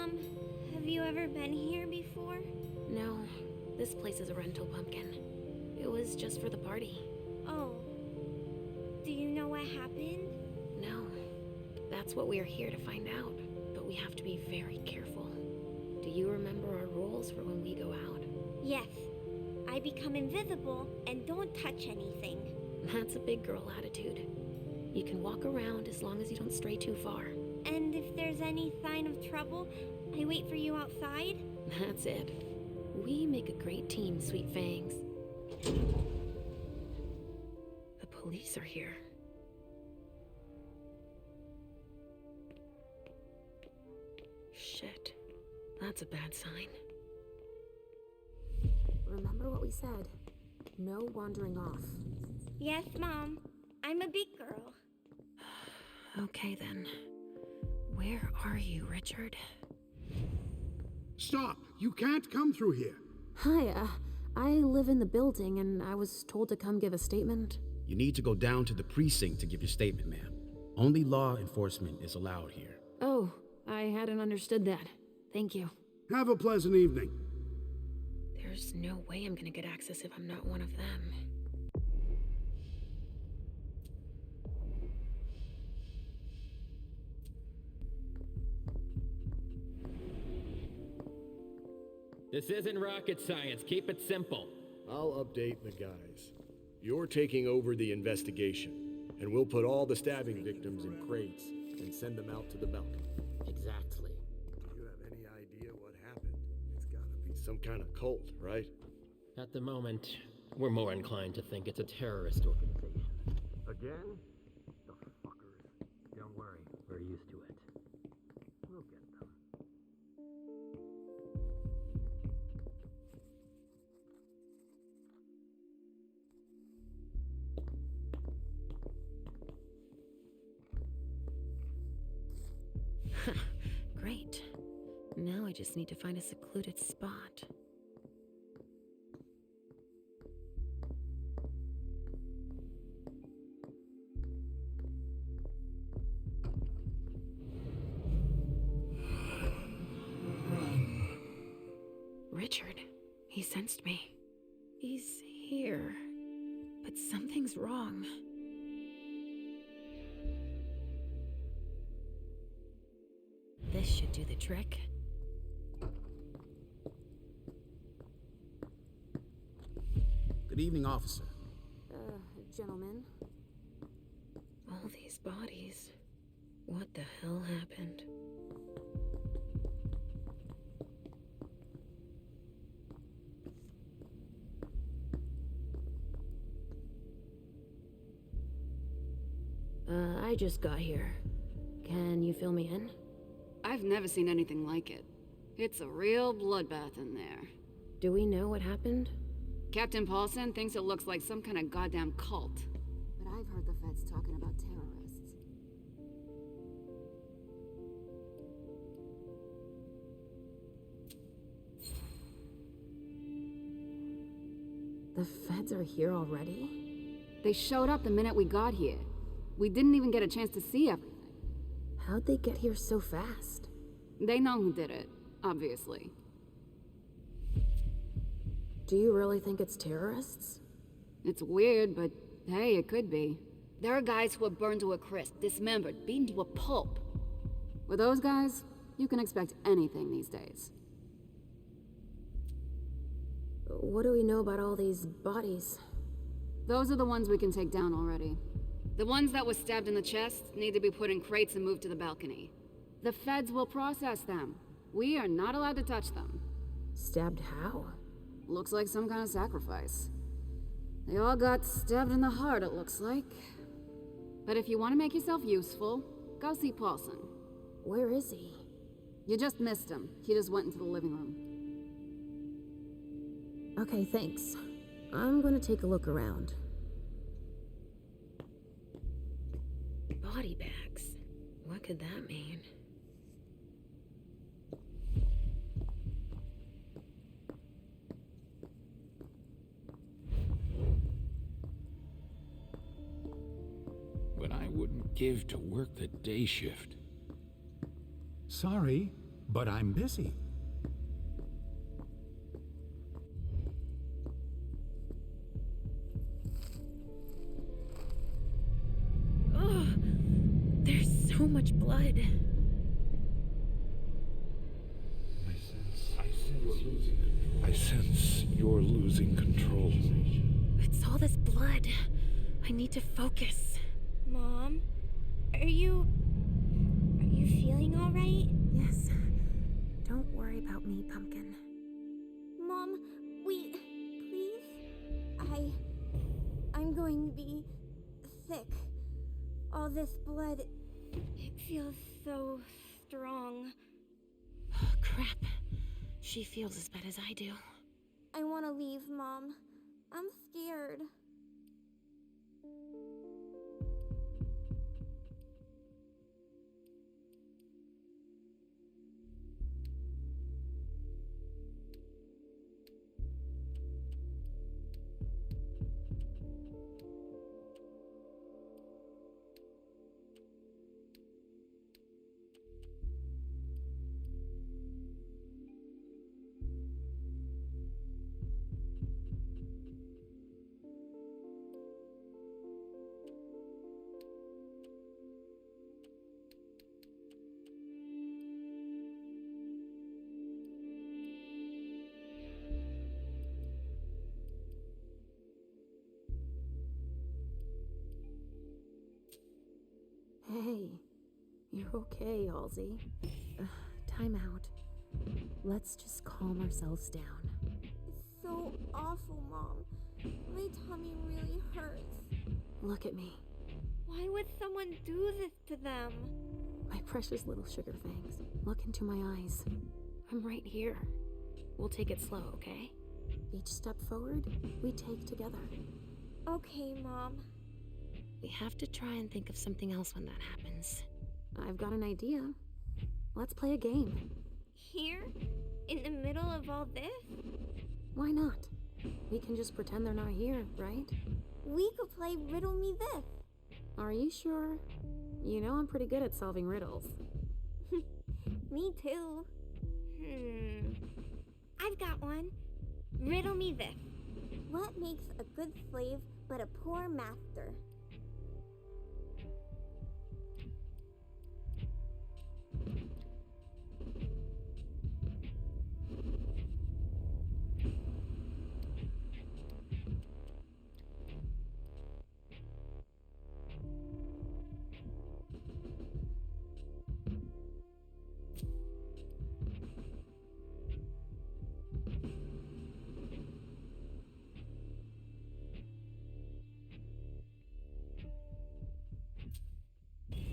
Mom, have you ever been here before? No, this place is a rental pumpkin. It was just for the party. Oh. Do you know what happened? No, that's what we're here to find out. But we have to be very careful. Do you remember our rules for when we go out? Yes. I become invisible and don't touch anything. That's a big girl attitude. You can walk around as long as you don't stray too far. And if there's any sign of trouble, I wait for you outside? That's it. We make a great team, Sweet Fangs. The police are here. Shit. That's a bad sign. Remember what we said. No wandering off. Yes, Mom. I'm a big girl. Okay then. Where are you, Richard? Stop! You can't come through here! Hi, I live in the building and I was told to come give a statement. You need to go down to the precinct to give your statement, ma'am. Only law enforcement is allowed here. Oh, I hadn't understood that. Thank you. Have a pleasant evening. There's no way I'm gonna get access if I'm not one of them. This isn't rocket science. Keep it simple. I'll update the guys. You're taking over the investigation, and we'll put all the stabbing victims in crates and send them out to the balcony. Exactly. Do you have any idea what happened? It's gotta be some kind of cult, right? At the moment, we're more inclined to think it's a terrorist organization. Again? The fuckers. Don't worry, we're used to it. We'll get them. Great. Now I just need to find a secluded spot. Richard, he sensed me. He's here, but something's wrong. This should do the trick. Good evening, officer. Gentlemen. All these bodies. What the hell happened? I just got here. Can you fill me in? I've never seen anything like it. It's a real bloodbath in there. Do we know what happened? Captain Paulson thinks it looks like some kind of goddamn cult. But I've heard the feds talking about terrorists. The feds are here already? They showed up the minute we got here. We didn't even get a chance to see everything. How'd they get here so fast? They know who did it, obviously. Do you really think it's terrorists? It's weird, but hey, it could be. There are guys who are burned to a crisp, dismembered, beaten to a pulp. With those guys, you can expect anything these days. What do we know about all these bodies? Those are the ones we can take down already. The ones that were stabbed in the chest need to be put in crates and moved to the balcony. The feds will process them. We are not allowed to touch them. Stabbed how? Looks like some kind of sacrifice. They all got stabbed in the heart, it looks like. But if you want to make yourself useful, go see Paulson. Where is he? You just missed him. He just went into the living room. Okay, thanks. I'm gonna take a look around. Body bags. What could that mean? But I wouldn't give to work the day shift. Sorry, But I'm busy. Oh, there's so much blood. I sense you're losing control. It's all this blood. I need to focus. Mom, are you feeling all right? Yes. Don't worry about me, Pumpkin. Mom, please. I'm going to be sick. All this blood, it feels so strong. Crap. She feels as bad as I do. I want to leave, Mom. I'm scared. Hey, you're okay, Halsey. Time out. Let's just calm ourselves down. It's so awful, Mom. My tummy really hurts. Look at me. Why would someone do this to them? My precious little sugar fangs. Look into my eyes. I'm right here. We'll take it slow, okay? Each step forward, we take together. Okay, Mom. We have to try and think of something else when that happens. I've got an idea. Let's play a game. Here? In the middle of all this? Why not? We can just pretend they're not here, right? We could play Riddle Me This. Are you sure? You know I'm pretty good at solving riddles. Me too. I've got one. Riddle me this. What makes a good slave but a poor master?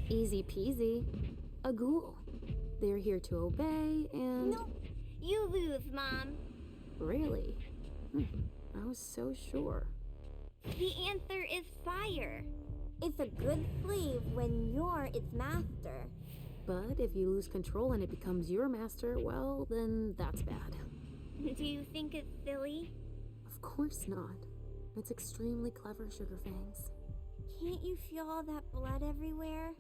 Easy peasy. A ghoul. They're here to obey and... No, you lose, Mom. Really? I was so sure. The answer is fire. It's a good slave when you're its master. But if you lose control and it becomes your master, well, then that's bad. Do you think it's silly? Of course not. It's extremely clever, Sugarfangs. Can't you feel all that blood everywhere?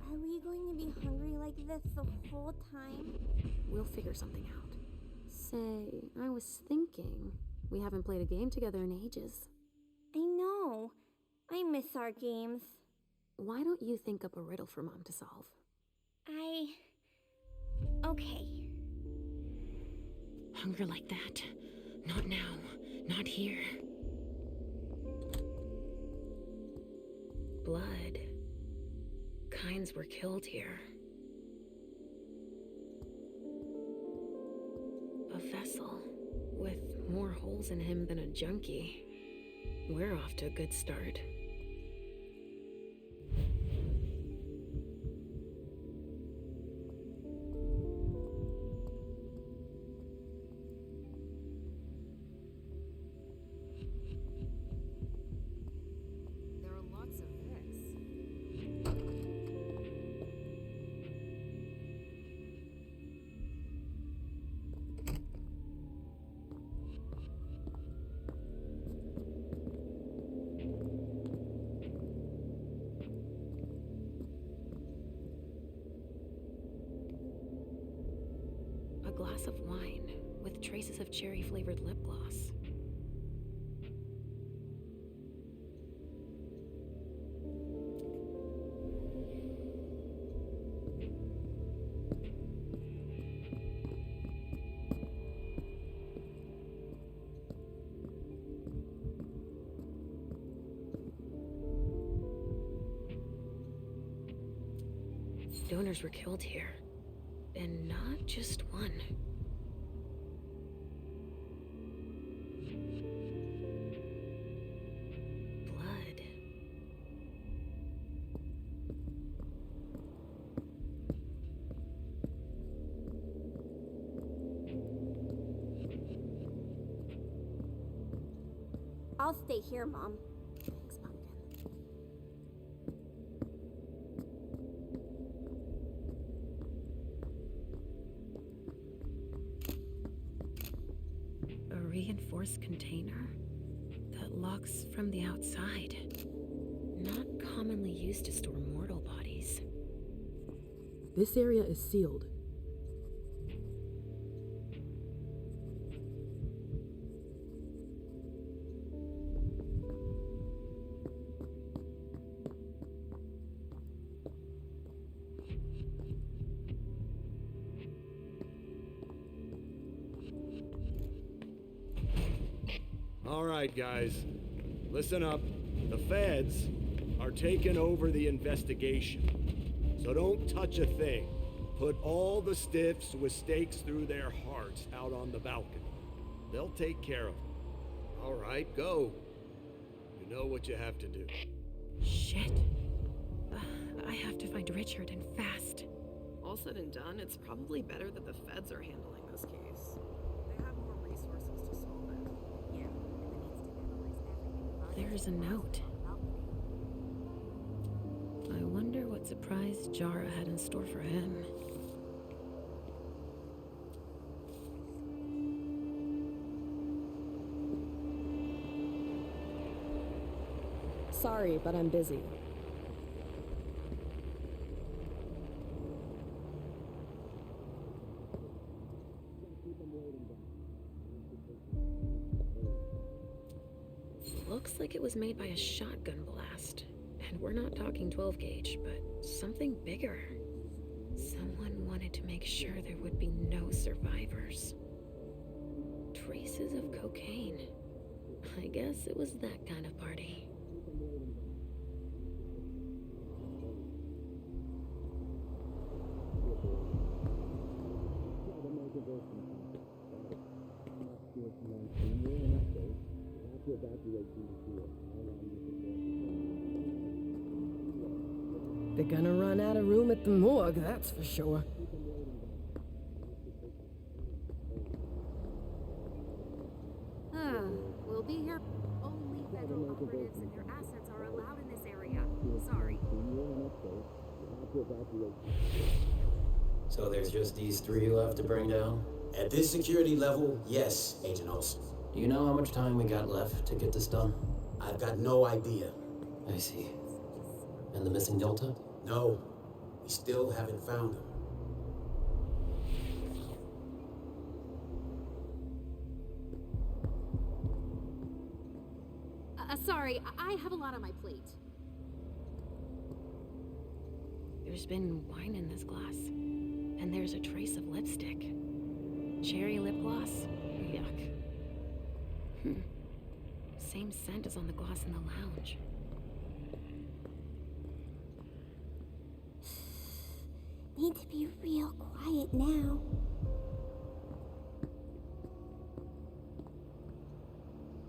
Are we going to be hungry like this the whole time? We'll figure something out. Say, I was thinking, we haven't played a game together in ages. I know. I miss our games. Why don't you think up a riddle for Mom to solve? Okay. Hunger like that. Not now. Not here. Blood. Kinds were killed here. A vessel with more holes in him than a junkie. We're off to a good start. There are lots of this. glass of wine with traces of cherry-flavored lip gloss. Donors were killed here, and not just one. Blood. I'll stay here, Mom. Thanks, Pumpkin. A reinforced container that locks from the outside. Not commonly used to store mortal bodies. This area is sealed. All right, guys. Listen up. The feds are taking over the investigation. So don't touch a thing. Put all the stiffs with stakes through their hearts out on the balcony. They'll take care of them. All right, go. You know what you have to do. Shit. I have to find Richard, and fast. All said and done, it's probably better that the feds are handling this case. They have more resources to solve it. Yeah, and it needs to analyze everything. There's a note. I wonder what surprise Jara had in store for him. Sorry, but I'm busy. Looks like it was made by a shotgun blast. And we're not talking 12 gauge, but something bigger. Someone wanted to make sure there would be no survivors. Traces of cocaine. I guess it was that kind of party. They're gonna run out of room at the morgue, that's for sure. We'll be here. Only federal operatives and their assets are allowed in this area. Sorry. So there's just these three left to bring down? At this security level, yes, Agent Olsen. Do you know how much time we got left to get this done? I've got no idea. I see. And the missing Delta? No, we still haven't found him. Sorry, I have a lot on my plate. There's been wine in this glass. And there's a trace of lipstick. Cherry lip gloss? Yuck. Same scent as on the glass in the lounge. Need to be real quiet now.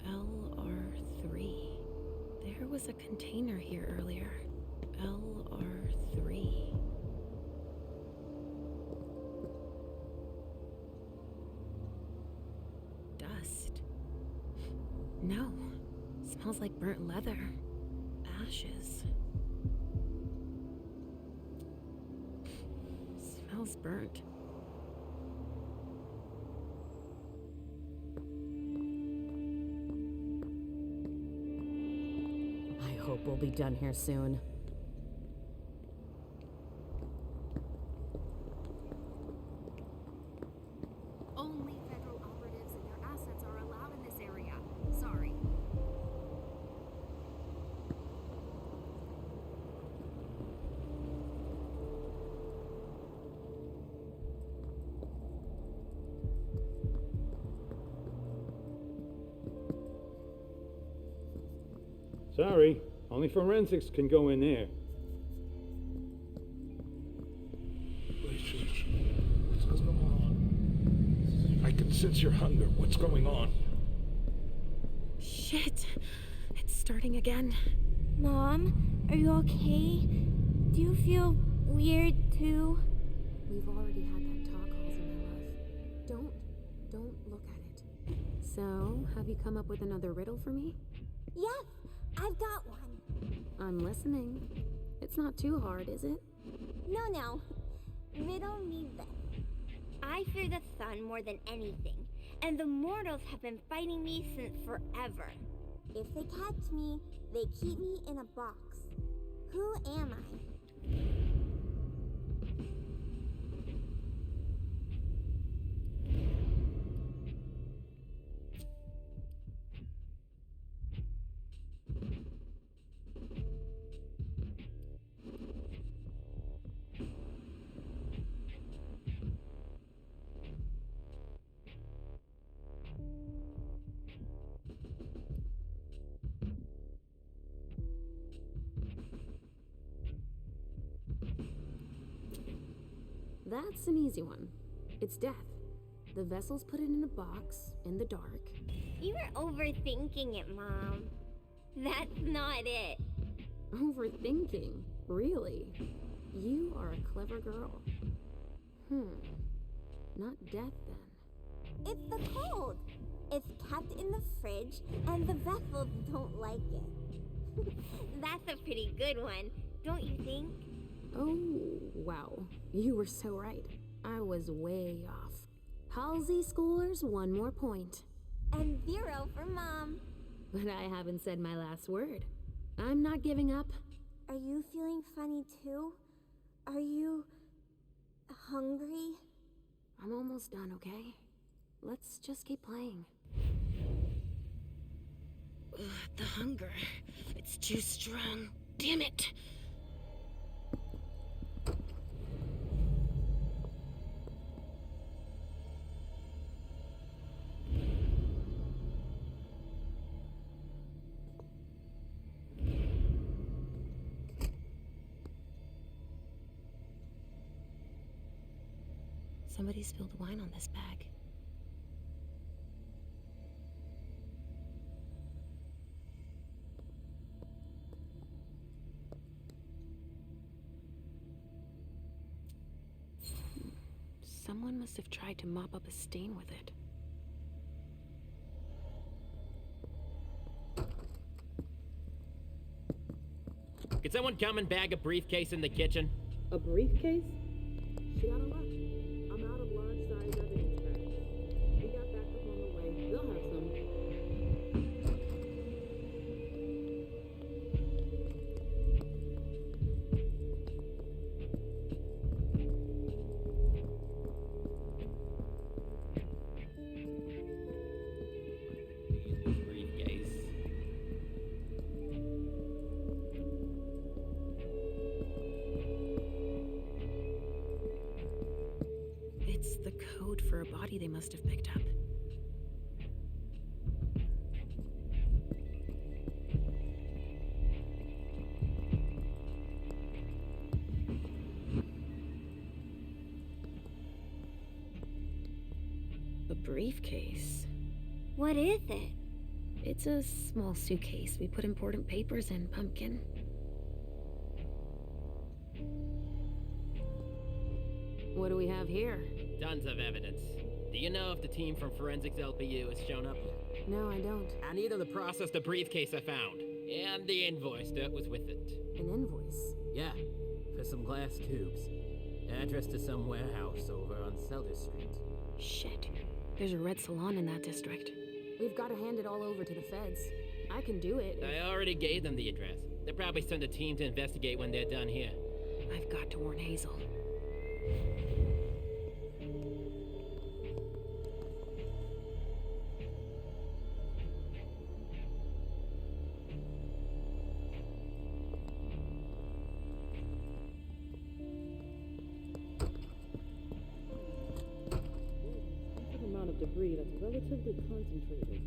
LR3. There was a container here earlier. LR3. Dust. No. Smells like burnt leather. Ashes. Smells burnt. I hope we'll be done here soon. Sorry, only forensics can go in there. What's going on? I can sense your hunger. What's going on? Shit. It's starting again. Mom, are you okay? Do you feel weird too? We've already had that talk, Halsey, my love. Don't look at it. So, have you come up with another riddle for me? Yes, I've got one. I'm listening. It's not too hard, is it? No. Riddle me this. I fear the sun more than anything, and the mortals have been fighting me since forever. If they catch me, they keep me in a box. Who am I? That's an easy one. It's death. The vessels put it in a box, in the dark. You were overthinking it, Mom. That's not it. Overthinking? Really? You are a clever girl. Not death, then. It's the cold. It's kept in the fridge, and the vessels don't like it. That's a pretty good one, don't you think? Oh, wow. You were so right. I was way off. Halsey scores 1 more point. And 0 for Mom. But I haven't said my last word. I'm not giving up. Are you feeling funny too? Are you hungry? I'm almost done, okay? Let's just keep playing. Ugh, the hunger. It's too strong. Damn it! Somebody spilled wine on this bag. Someone must have tried to mop up a stain with it. Could someone come and bag a briefcase in the kitchen? A briefcase? She out of luck. I'm out of large size evidence bags. We got backup on the way. They'll have some. Briefcase. It's the code for a body they must have picked up. A briefcase. What is it? It's a small suitcase. We put important papers in, Pumpkin. What do we have here? Tons of evidence. Do you know if the team from Forensics LPU has shown up yet? No, I don't. I need them to process the briefcase I found. And the invoice that was with it. An invoice? Yeah, for some glass tubes. Address to some warehouse over on Cellar Street. Shit. There's a red salon in that district. We've got to hand it all over to the feds. I can do it. I already gave them the address. They'll probably send a team to investigate when they're done here. I've got to warn Hazel. Amount of debris that's relatively concentrated.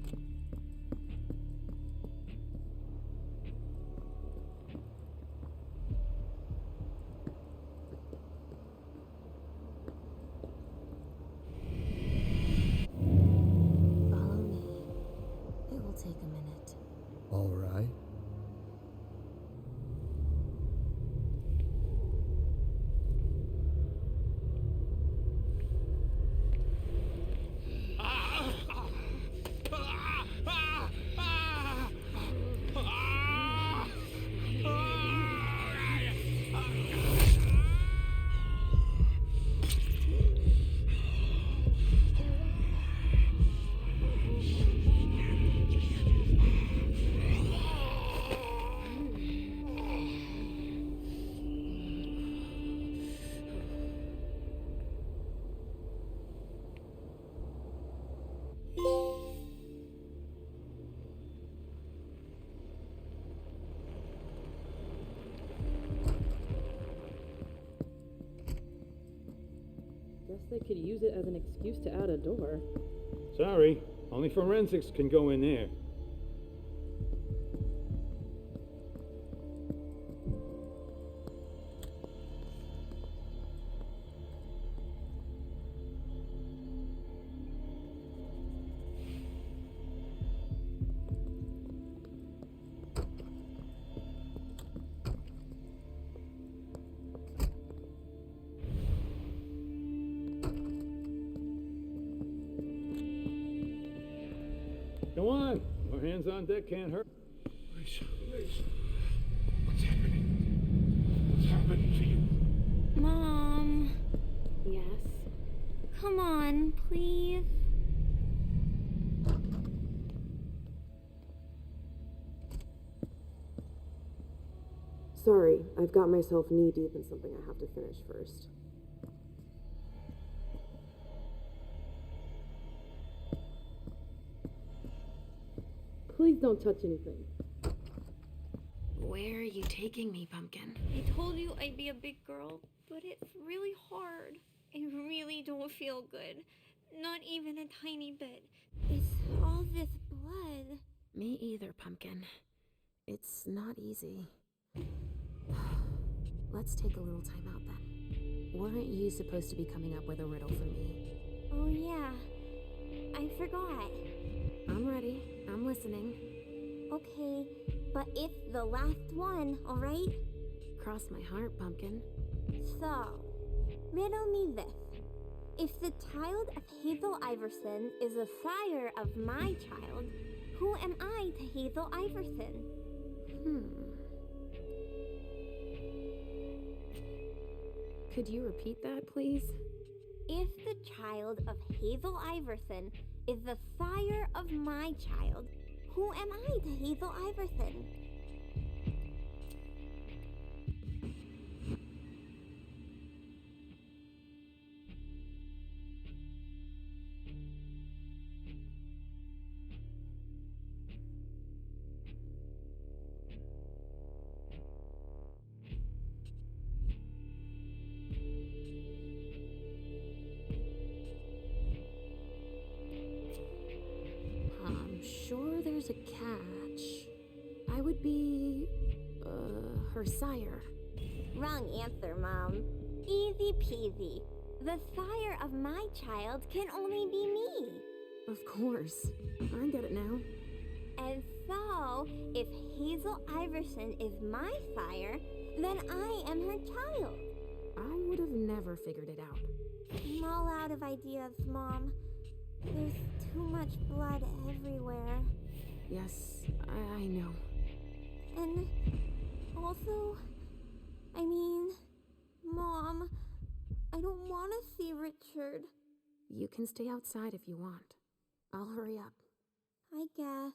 they could use it as an excuse to add a door. Sorry, only forensics can go in there. Come on, more hands on deck can't hurt. Leysha, what's happening? What's happening to you? Mom, Yes? come on, please. Sorry, I've got myself knee-deep in something I have to finish first. Please don't touch anything. Where are you taking me, Pumpkin? I told you I'd be a big girl, but it's really hard. I really don't feel good. Not even a tiny bit. It's all this blood. Me either, Pumpkin. It's not easy. Let's take a little time out then. Weren't you supposed to be coming up with a riddle for me? Oh yeah, I forgot. I'm ready. I'm listening. Okay, but it's the last one, alright? Cross my heart, Pumpkin. So, riddle me this. If the child of Hazel Iverson is the sire of my child, who am I to Hazel Iverson? Could you repeat that, please? If the child of Hazel Iverson is the sire of my child, who am I to Hazel Iverson? I'm sure there's a catch. I would be, her sire. Wrong answer, Mom. Easy peasy. The sire of my child can only be me. Of course. I get it now. And so, if Hazel Iverson is my sire, then I am her child. I would have never figured it out. I'm all out of ideas, Mom. There's too much blood everywhere. Yes, I know. And also, Mom, I don't want to see Richard. You can stay outside if you want. I'll hurry up. I guess.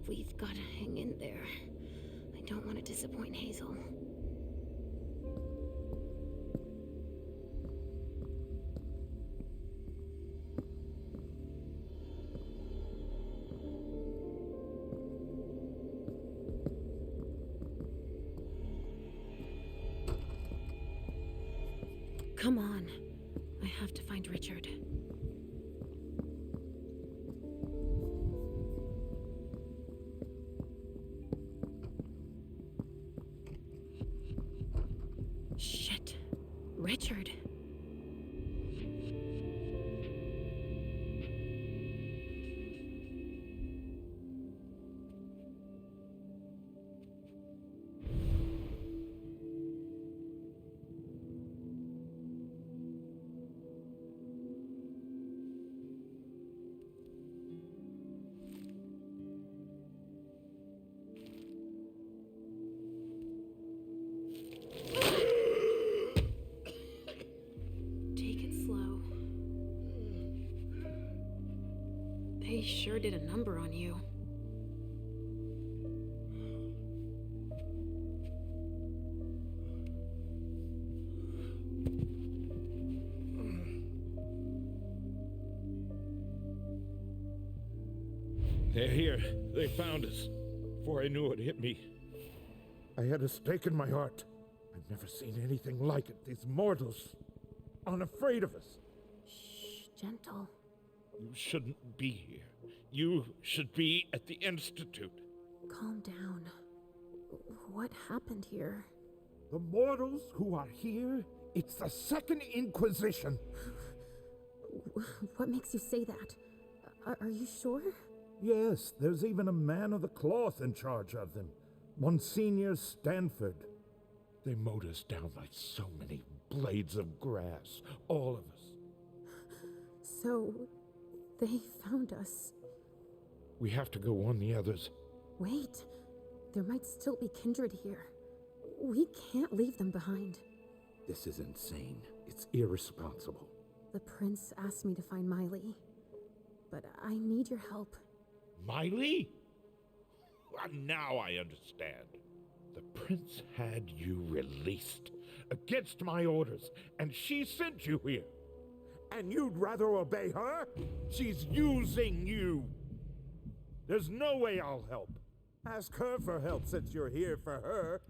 We've got to hang in there. I don't want to disappoint Hazel. Come on. I have to find Richard. Shit. Richard. They sure did a number on you. They're here. They found us. Before I knew it hit me. I had a stake in my heart. I Never seen anything like it. These mortals unafraid of us. Shh, gentle. You shouldn't be here. You should be at the Institute. Calm down. What happened here? The mortals who are here, it's the Second Inquisition. What makes you say that? Are you sure? Yes, there's even a man of the cloth in charge of them. Monsignor Stanford. They mowed us down like so many blades of grass, all of us. So, they found us. We have to go warn the others. Wait, there might still be kindred here. We can't leave them behind. This is insane. It's irresponsible. The prince asked me to find Miley, but I need your help. Miley? Well, now I understand. The prince had you released against my orders, and she sent you here. And you'd rather obey her? She's using you. There's no way I'll help. Ask her for help since you're here for her.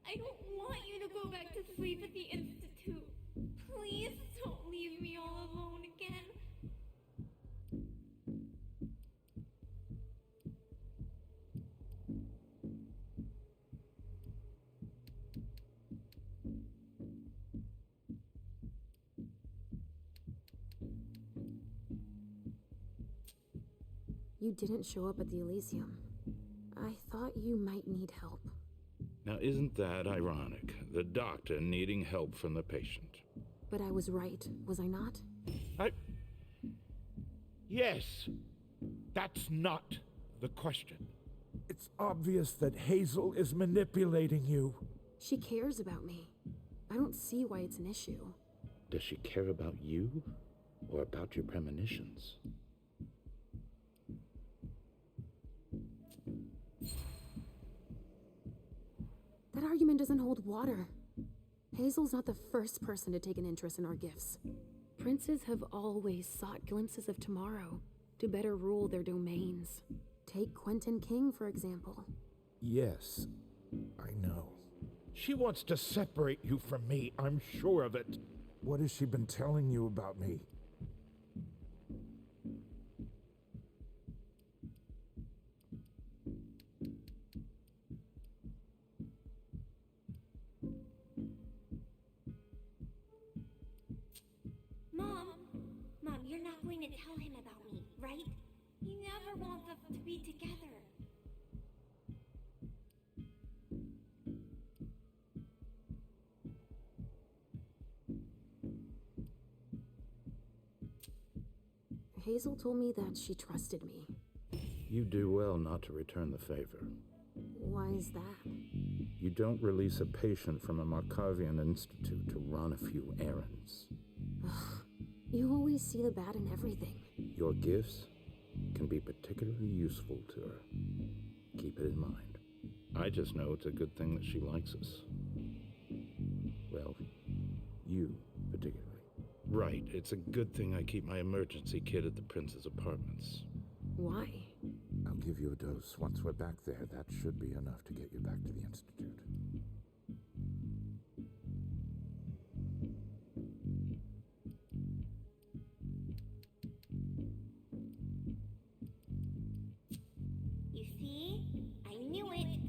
I don't want you to go back to sleep at the Institute. Please don't leave me all alone again. You didn't show up at the Elysium. I thought you might need help. Now, isn't that ironic? The doctor needing help from the patient. But I was right, was I not? Yes. That's not the question. It's obvious that Hazel is manipulating you. She cares about me. I don't see why it's an issue. Does she care about you or about your premonitions? That argument doesn't hold water. Hazel's not the first person to take an interest in our gifts. Princes have always sought glimpses of tomorrow to better rule their domains. Take Quentin King, for example. Yes, I know. She wants to separate you from me, I'm sure of it. What has she been telling you about me? Mom, you're not going to tell him about me, right? He never wants us to be together. Hazel told me that she trusted me. You do well not to return the favor. Why is that? You don't release a patient from a Markavian institute to run a few errands. Ugh, you always see the bad in everything. Your gifts can be particularly useful to her. Keep it in mind. I just know it's a good thing that she likes us. Well, you particularly. Right, it's a good thing I keep my emergency kit at the prince's apartments. Why? I'll give you a dose once we're back there. That should be enough to get you back to the institute. You see? I knew it.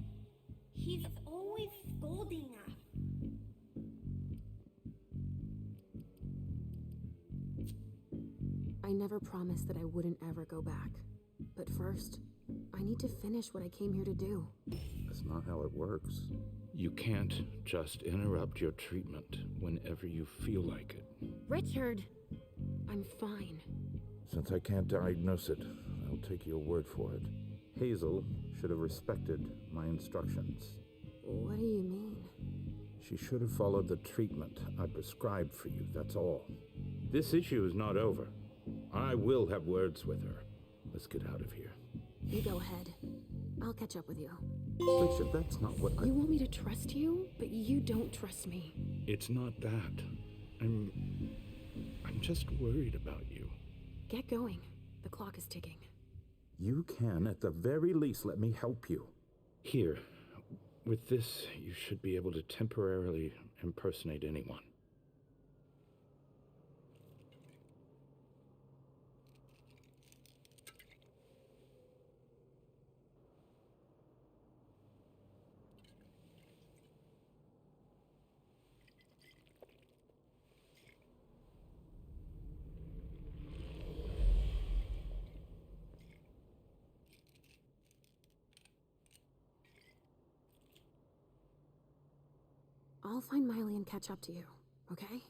He's always scolding us. I never promised that I wouldn't ever go back. But first, I need to finish what I came here to do. That's not how it works. You can't just interrupt your treatment whenever you feel like it. Richard! I'm fine. Since I can't diagnose it, I'll take your word for it. Hazel should have respected my instructions. What do you mean? She should have followed the treatment I prescribed for you, that's all. This issue is not over. I will have words with her. Let's get out of here. You go ahead. I'll catch up with you. Leysha, that's not what You want me to trust you, but you don't trust me. It's not that. I'm just worried about you. Get going. The clock is ticking. You can, at the very least, let me help you. Here, with this, you should be able to temporarily impersonate anyone. I'll find Miley and catch up to you, okay?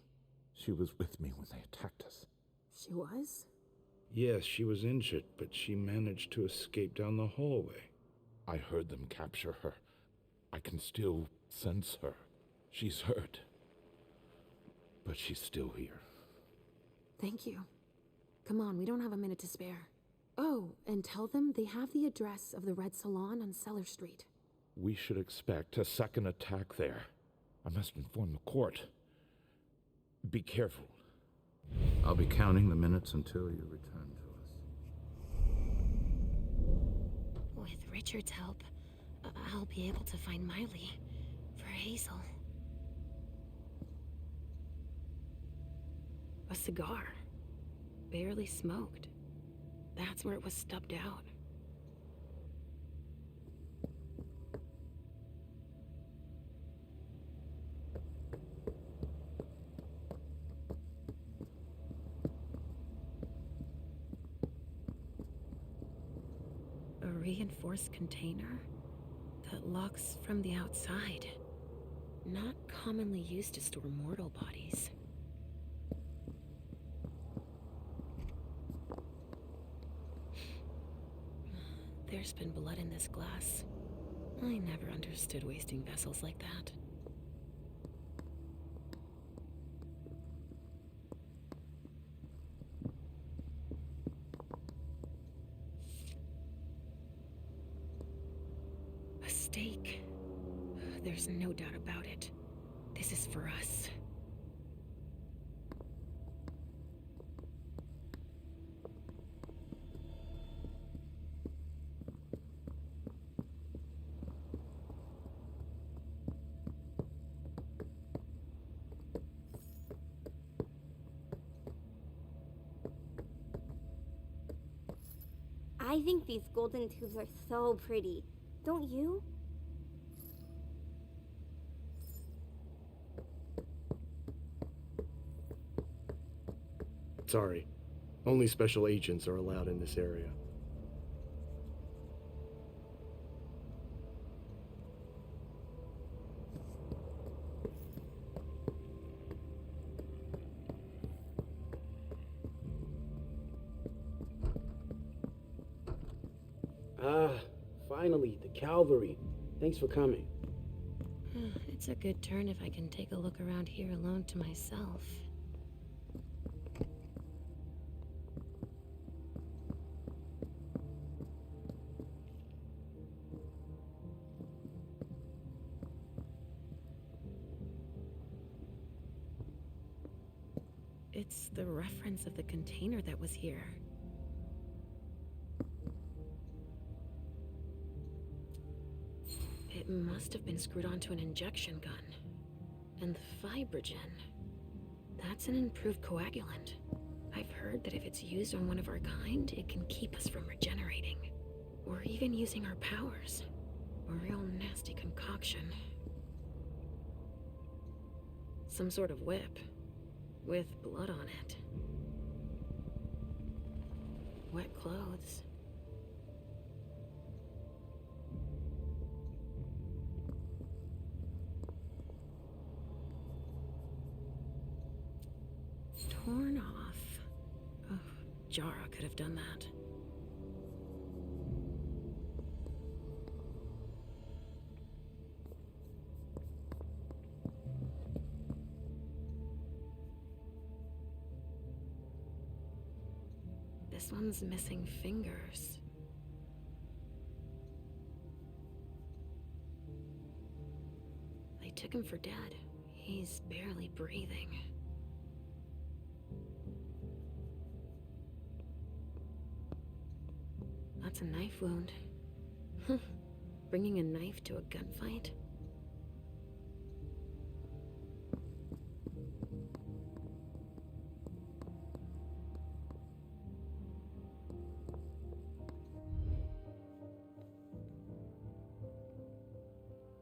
She was with me when they attacked us. She was? Yes, she was injured, but she managed to escape down the hallway. I heard them capture her. I can still sense her. She's hurt. But she's still here. Thank you. Come on, we don't have a minute to spare. Oh, and tell them they have the address of the Red Salon on Cellar Street. We should expect a second attack there. I must inform the court. Be careful. I'll be counting the minutes until you return to us. With Richard's help, I'll be able to find Miley for Hazel. A cigar. Barely smoked. That's where it was stubbed out. A reinforced container that locks from the outside. Not commonly used to store mortal bodies. There's been blood in this glass. I never understood wasting vessels like that. A stake. There's no doubt about it. This is for us. I think these golden tubes are so pretty. Don't you? Sorry. Only special agents are allowed in this area. Ah, finally, the cavalry. Thanks for coming. It's a good turn if I can take a look around here alone to myself. It's the reference of the container that was here. It must have been screwed onto an injection gun. And the fibrogen. That's an improved coagulant. I've heard that if it's used on one of our kind, it can keep us from regenerating. Or even using our powers. A real nasty concoction. Some sort of whip. With blood on it. Wet clothes. Torn off. Oh, Jara could have done that. This one's missing fingers. They took him for dead. He's barely breathing. That's a knife wound. Huh. Bringing a knife to a gunfight?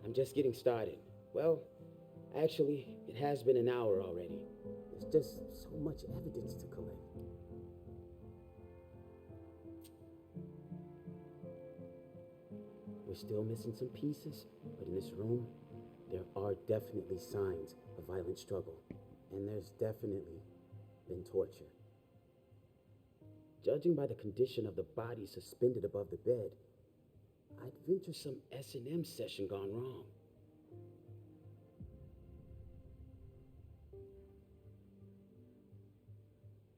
I'm just getting started. Well, actually, it has been an hour already. There's just so much evidence to collect. We're still missing some pieces, but in this room, there are definitely signs of violent struggle, and there's definitely been torture. Judging by the condition of the body suspended above the bed, I'd venture some S&M session gone wrong.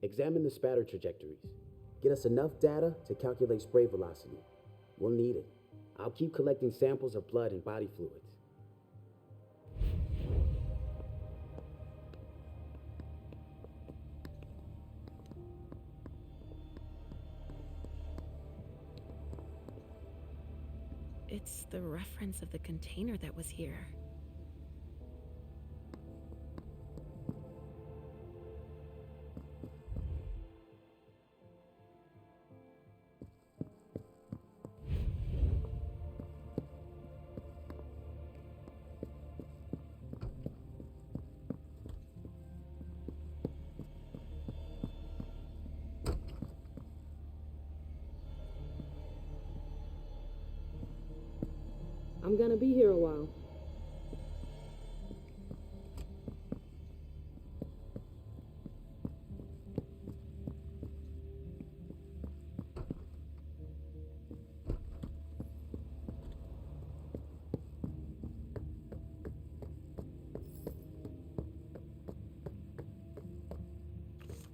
Examine the spatter trajectories. Get us enough data to calculate spray velocity. We'll need it. I'll keep collecting samples of blood and body fluids. It's the reference of the container that was here. I'm gonna be here a while.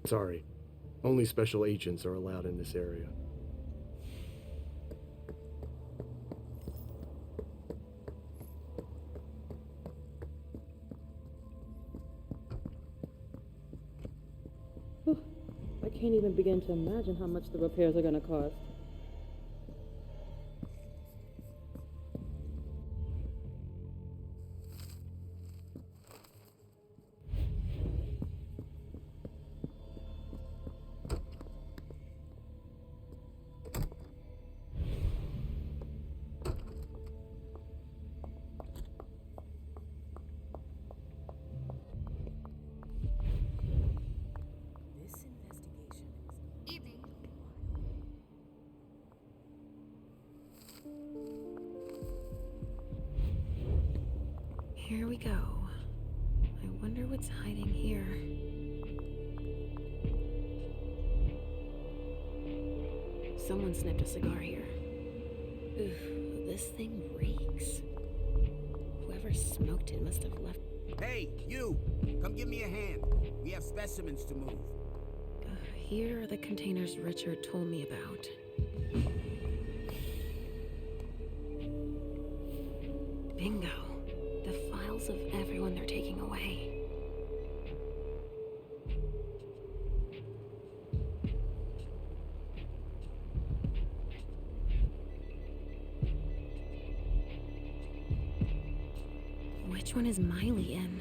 Sorry. Only special agents are allowed in this area. I can't even begin to imagine how much the repairs are gonna cost. Here we go. I wonder what's hiding here. Someone snipped a cigar here. Ooh, this thing reeks. Whoever smoked it must have left. Hey, you! Come give me a hand. We have specimens to move. Here are the containers Richard told me about. Bingo. The files of everyone they're taking away. Which one is Miley in?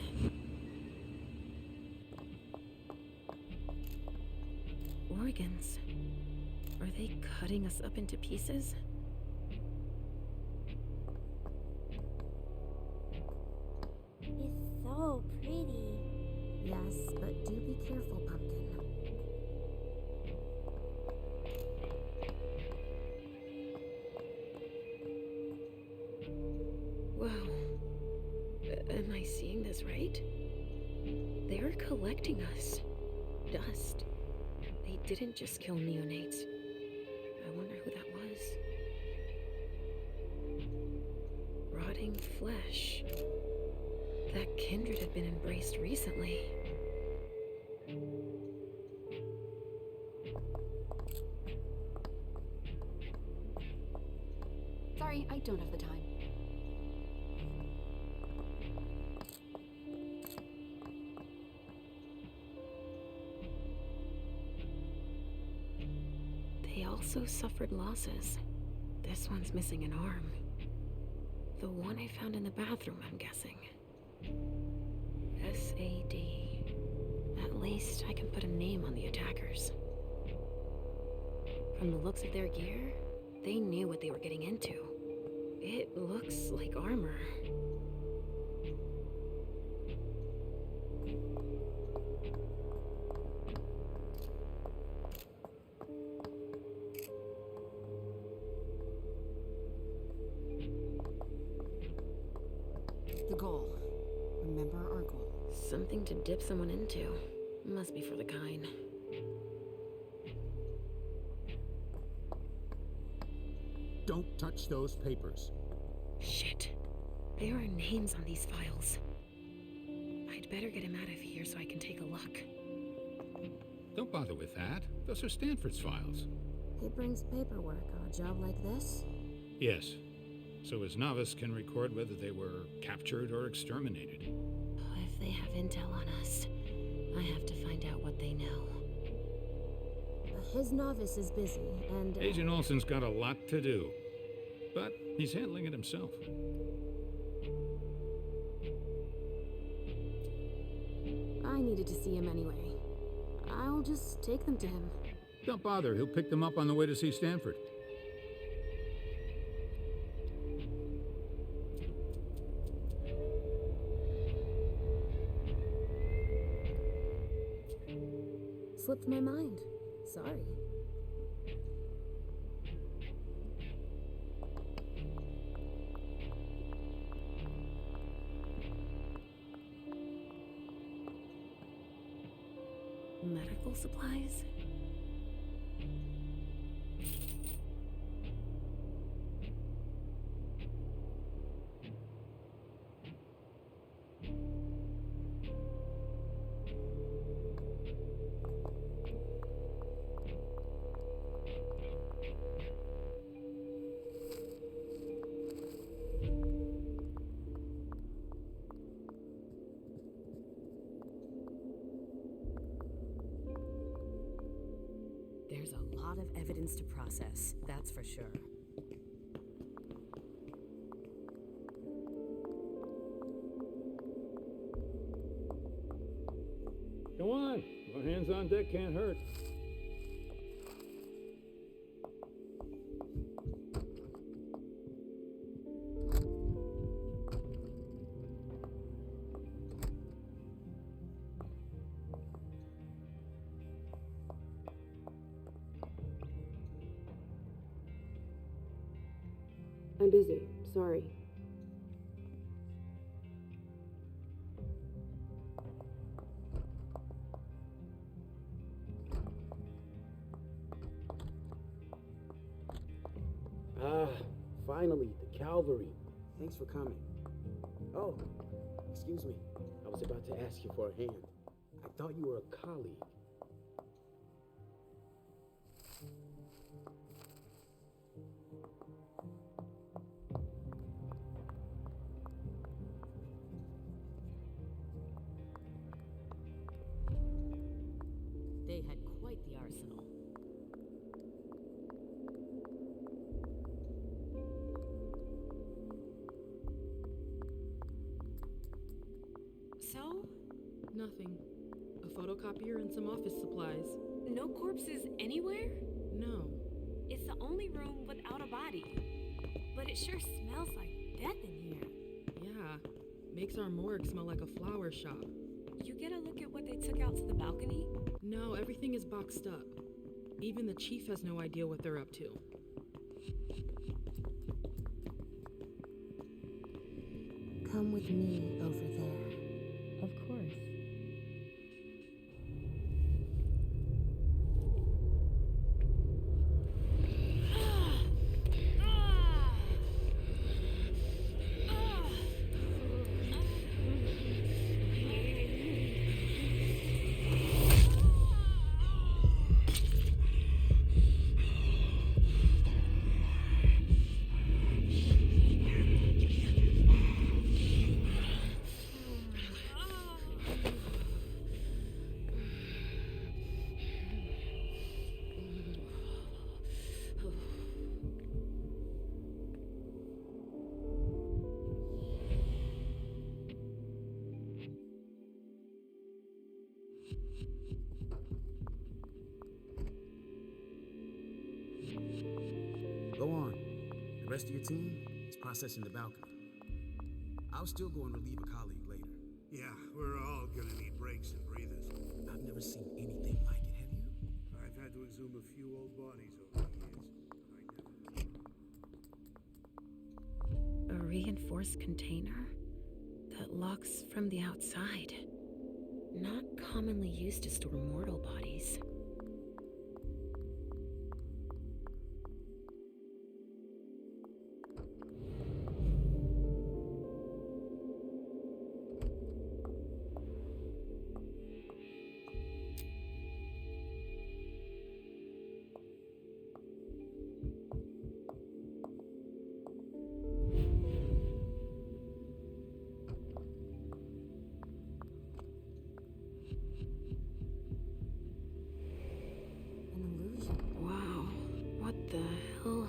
Organs. Are they cutting us up into pieces? It's so pretty. Yes, but do be careful, Pumpkin. Wow. Am I seeing this right? They're collecting us. Dust. They didn't just kill neonates. I wonder who that was. Rotting flesh. That kindred had been embraced recently. Sorry, I don't have the time. They also suffered losses. This one's missing an arm. The one I found in the bathroom, I'm guessing. SAD. At least I can put a name on the attackers. From the looks of their gear, they knew what they were getting into. It looks like armor. The goal. Remember our goal. Something to dip someone into. Must be for the kind. Don't touch those papers. Shit. There are names on these files. I'd better get him out of here so I can take a look. Don't bother with that. Those are Stanford's files. He brings paperwork on a job like this? Yes. So his novice can record whether they were captured or exterminated. If they have intel on us, I have to find out what they know. His novice is busy, and... Agent Olsen's got a lot to do. But he's handling it himself. I needed to see him anyway. I'll just take them to him. Don't bother. He'll pick them up on the way to see Stanford. Slipped my mind. Sorry. Medical supplies? There's a lot of evidence to process, that's for sure. Come on. More hands on deck can't hurt. I'm busy. Sorry. Ah, finally, the cavalry. Thanks for coming. Oh, excuse me. I was about to ask you for a hand. I thought you were a colleague. They had quite the arsenal. So? Nothing. A photocopier and some office supplies. No corpses anywhere? No. It's the only room without a body. But it sure smells like death in here. Yeah. Makes our morgue smell like a flower shop. You get a look at what they took out to the balcony? No, everything is boxed up. Even the chief has no idea what they're up to. Come with me over there. Of course. rest of your team is processing the balcony. I'll still go and relieve a colleague later. Yeah, we're all gonna need breaks and breathers. I've never seen anything like it, have you? I've had to exhume a few old bodies over the years, but I never... A reinforced container that locks from the outside. Not commonly used to store mortal bodies.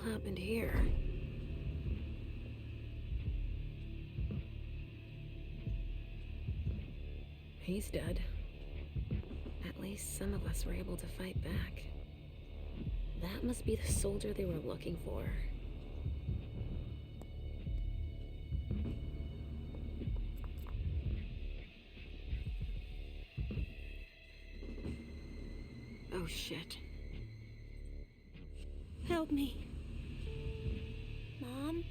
Happened here? He's dead. At least some of us were able to fight back. That must be the soldier they were looking for. Oh shit. Help me. Mom?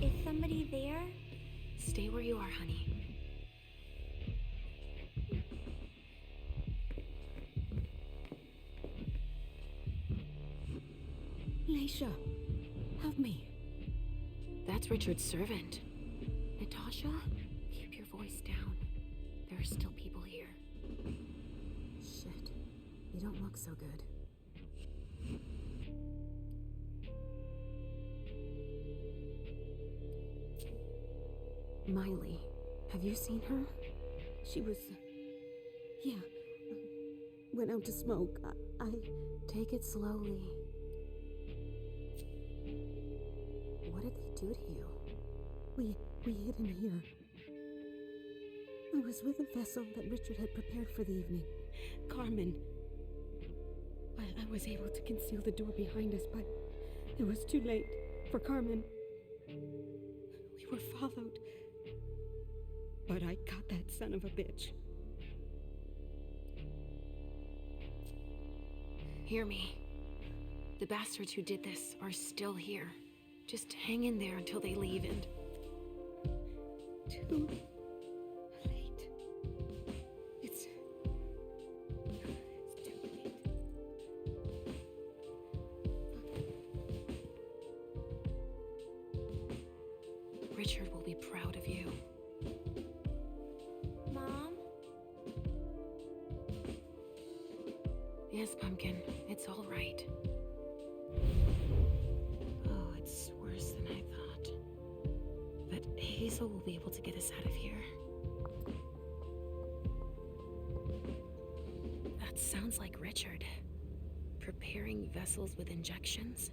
Is somebody there? Stay where you are, honey. Leysha, help me. That's Richard's servant. Natasha, keep your voice down. There are still people here. Shit. You don't look so good. Miley, have you seen her? She was... yeah. Went out to smoke. I... Take it slowly. What did they do to you? We hid in here. I was with a vessel that Richard had prepared for the evening. Carmen. I was able to conceal the door behind us, but it was too late for Carmen. We were followed. But I got that son of a bitch. Hear me. The bastards who did this are still here. Just hang in there until they leave and... Too late. It's too late. Richard will be proud of you. Mom? Yes, Pumpkin. It's all right. Oh, it's worse than I thought. But Hazel will be able to get us out of here. That sounds like Richard. Preparing vessels with injections?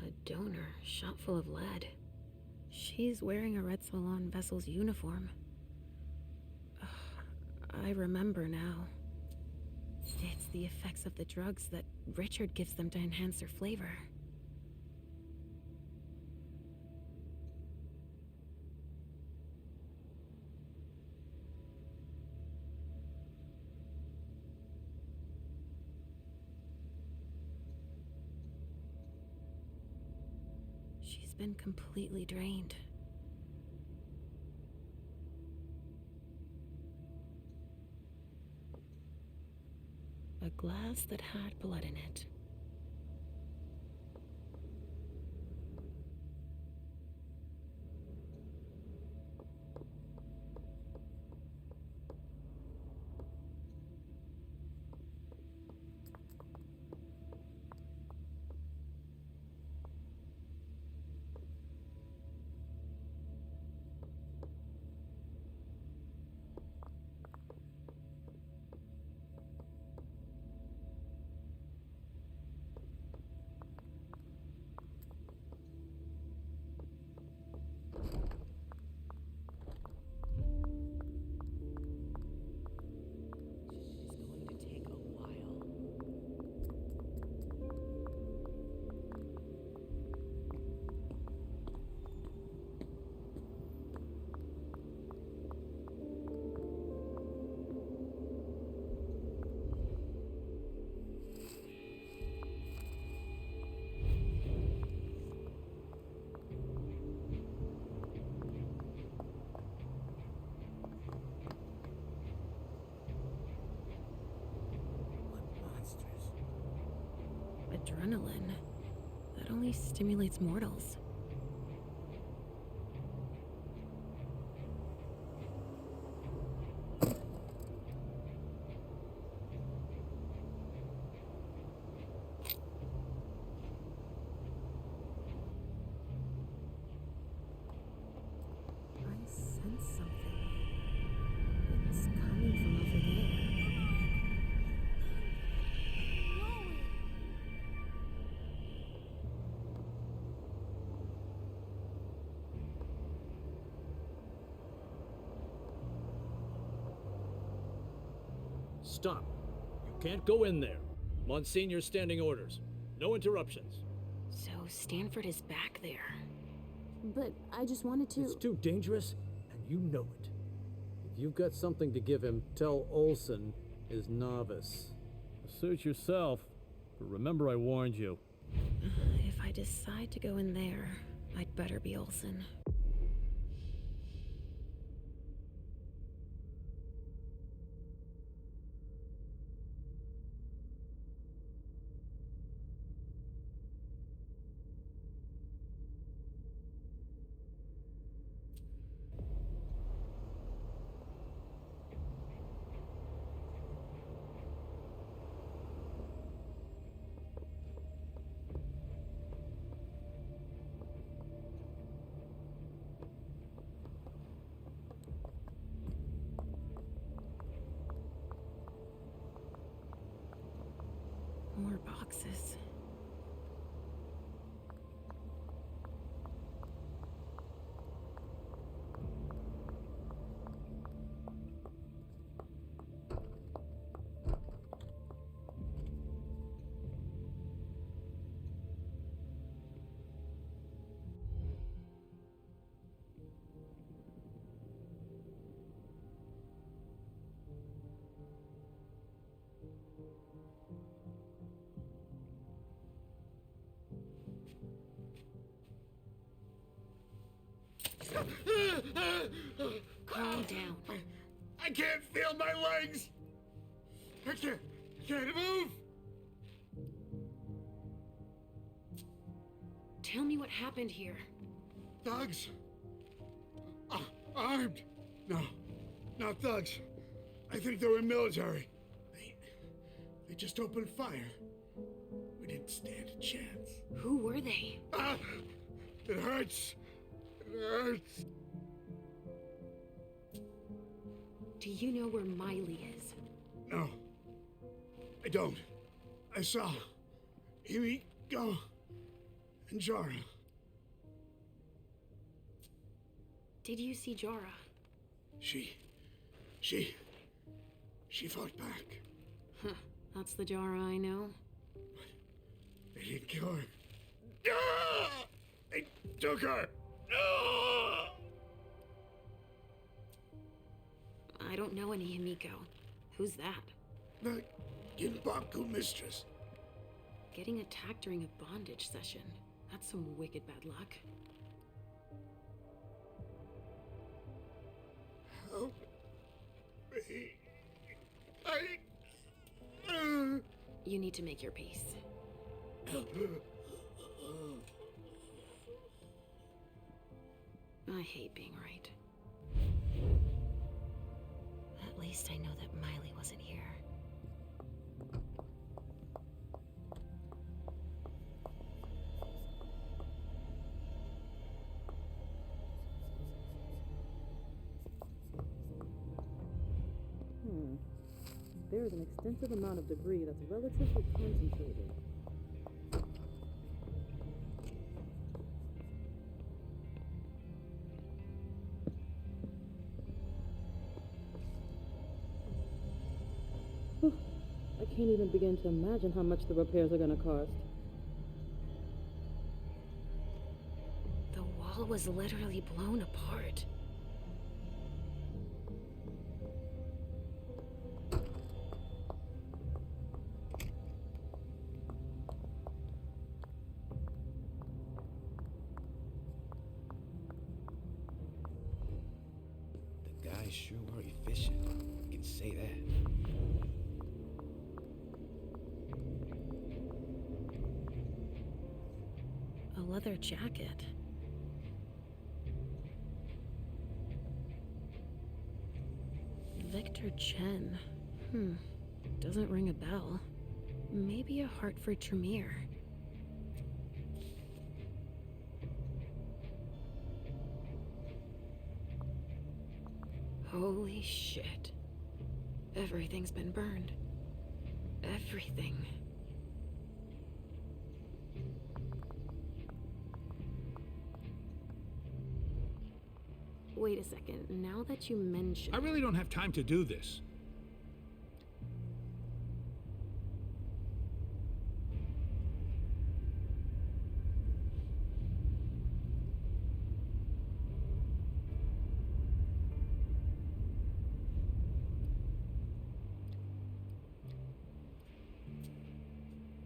A donor shot full of lead. She's wearing a Red Salon vessel's uniform. I remember now. It's the effects of the drugs that Richard gives them to enhance their flavor. She's been completely drained. A glass that had blood in it. adrenaline. That only stimulates mortals. I sense something. It's coming from over there. Stop. You can't go in there. Monsignor's standing orders. No interruptions. So Stanford is back there. But I just wanted to... It's too dangerous, and you know it. If you've got something to give him, tell Olson is novice. Suit yourself, but remember I warned you. If I decide to go in there, I'd better be Olson. More boxes. Calm down. I can't feel my legs! I can't move! Tell me what happened here. Thugs! Armed! No, not thugs. I think they were military. They just opened fire. We didn't stand a chance. Who were they? It hurts. It hurts. Do you know where Miley is? No, I don't. I saw Amy go and Jara. Did you see Jara? She fought back. Huh, that's the Jara I know. They didn't kill her. They took her. I don't know any Himiko. Who's that? The Ginbaku mistress. Getting attacked during a bondage session. That's some wicked bad luck. Help me. You need to make your peace. I hate being right. At least I know that Miley wasn't here. There is an extensive amount of debris that's relatively concentrated. I can't even begin to imagine how much the repairs are going to cost. The wall was literally blown apart. The guys sure were efficient. I can say that. leather jacket. Victor Chen. Doesn't ring a bell. Maybe a heart for Tremere. Holy shit. Everything's been burned. Everything. Wait a second, now that you mention... I really don't have time to do this.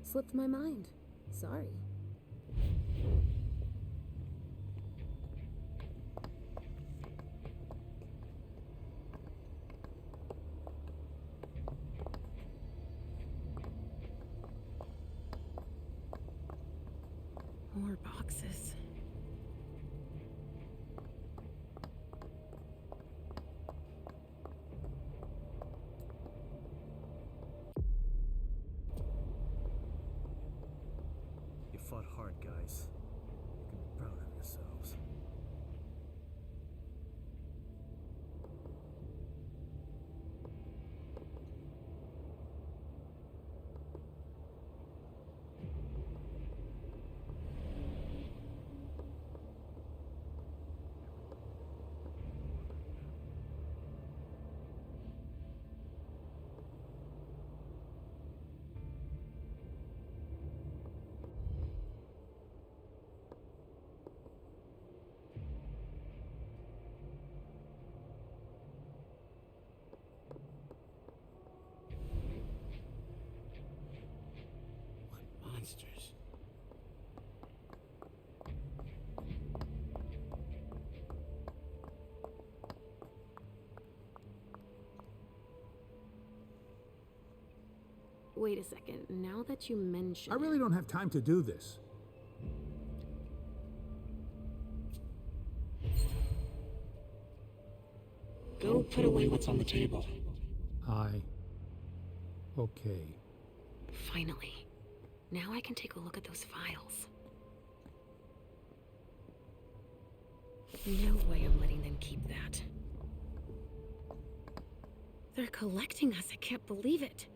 Slipped my mind. Sorry. More boxes. You fought hard, guys. You can be proud of yourselves. Monsters. Wait a second, now that you mention... I really don't have time to do this. Go put away what's on the table. Okay. Finally. Now I can take a look at those files. No way I'm letting them keep that. They're collecting us, I can't believe it.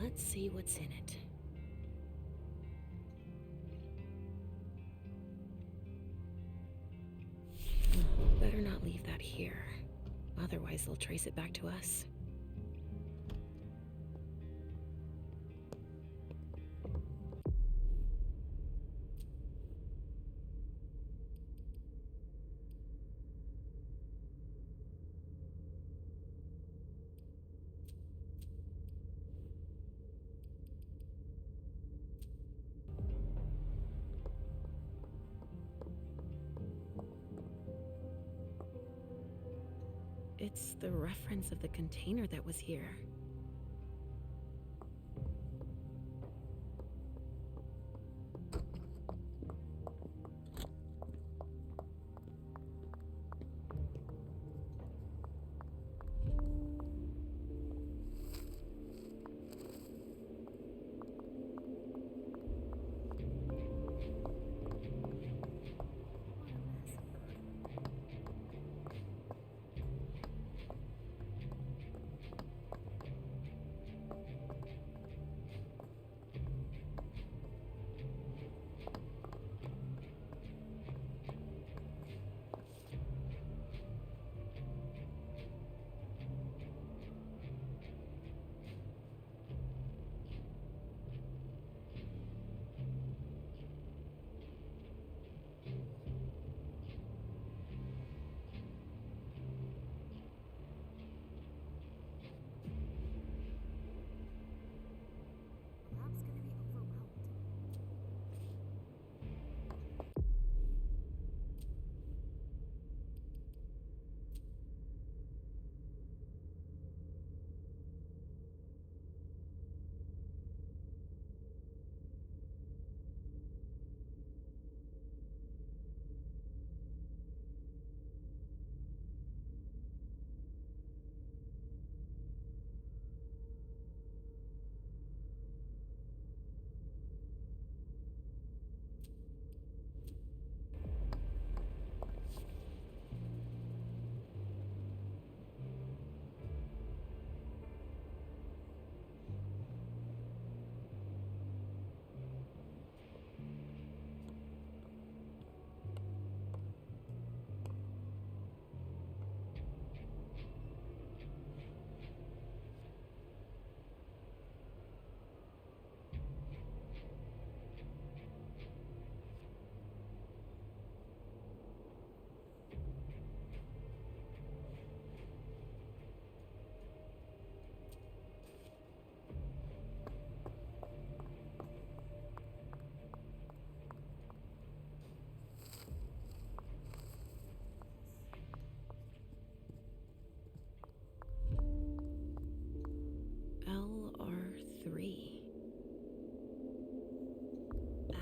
Let's see what's in it. Better not leave that here. Otherwise, they'll trace it back to us. It's the reference of the container that was here. LR3.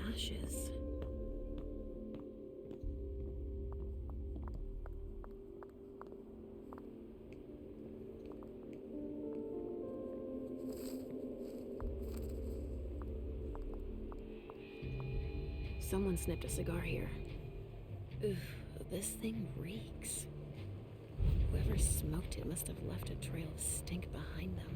Ashes. Someone snipped a cigar here. Oof, this thing reeks. Whoever smoked it must have left a trail of stink behind them.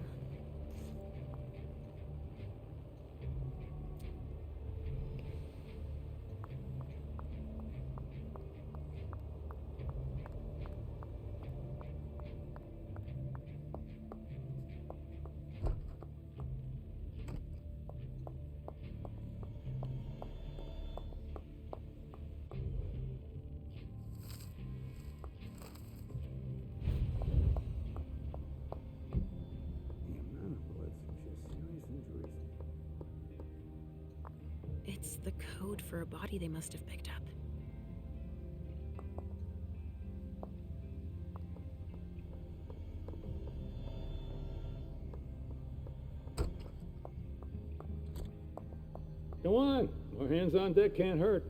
It's the code for a body they must have picked up. Come on, more hands on deck can't hurt.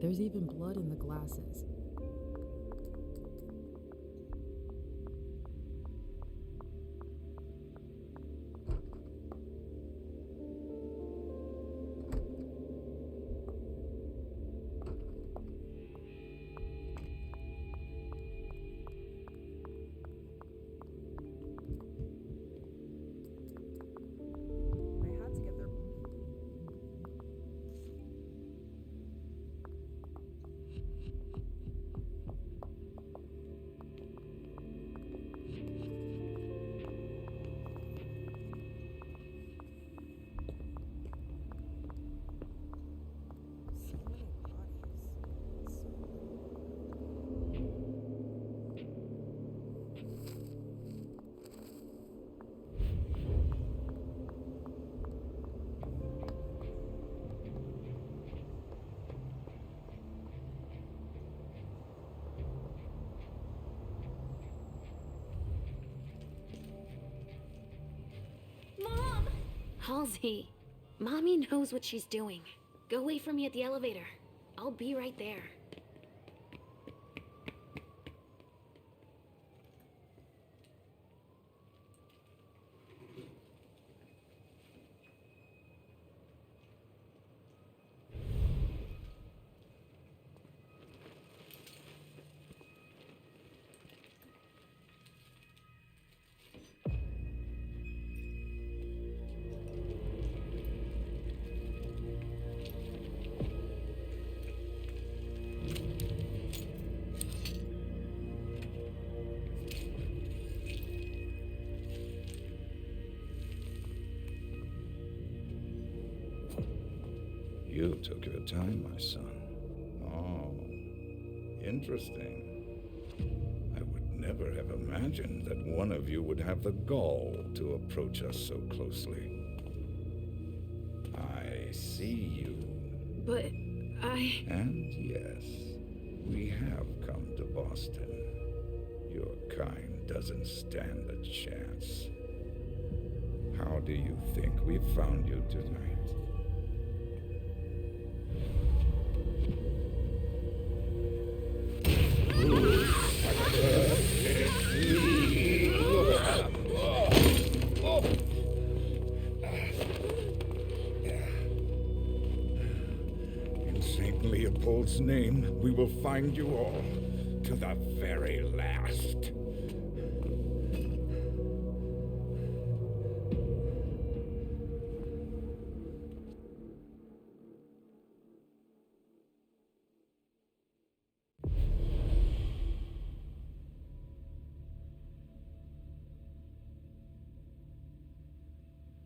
There's even blood in the glasses. Halsey, Mommy knows what she's doing. Go wait for me at the elevator. I'll be right there. You took your time, my son. Oh, interesting. I would never have imagined that one of you would have the gall to approach us so closely. I see you. But And yes, we have come to Boston. Your kind doesn't stand a chance. How do you think we found you tonight? In St. Leopold's name, we will find you all to the very last.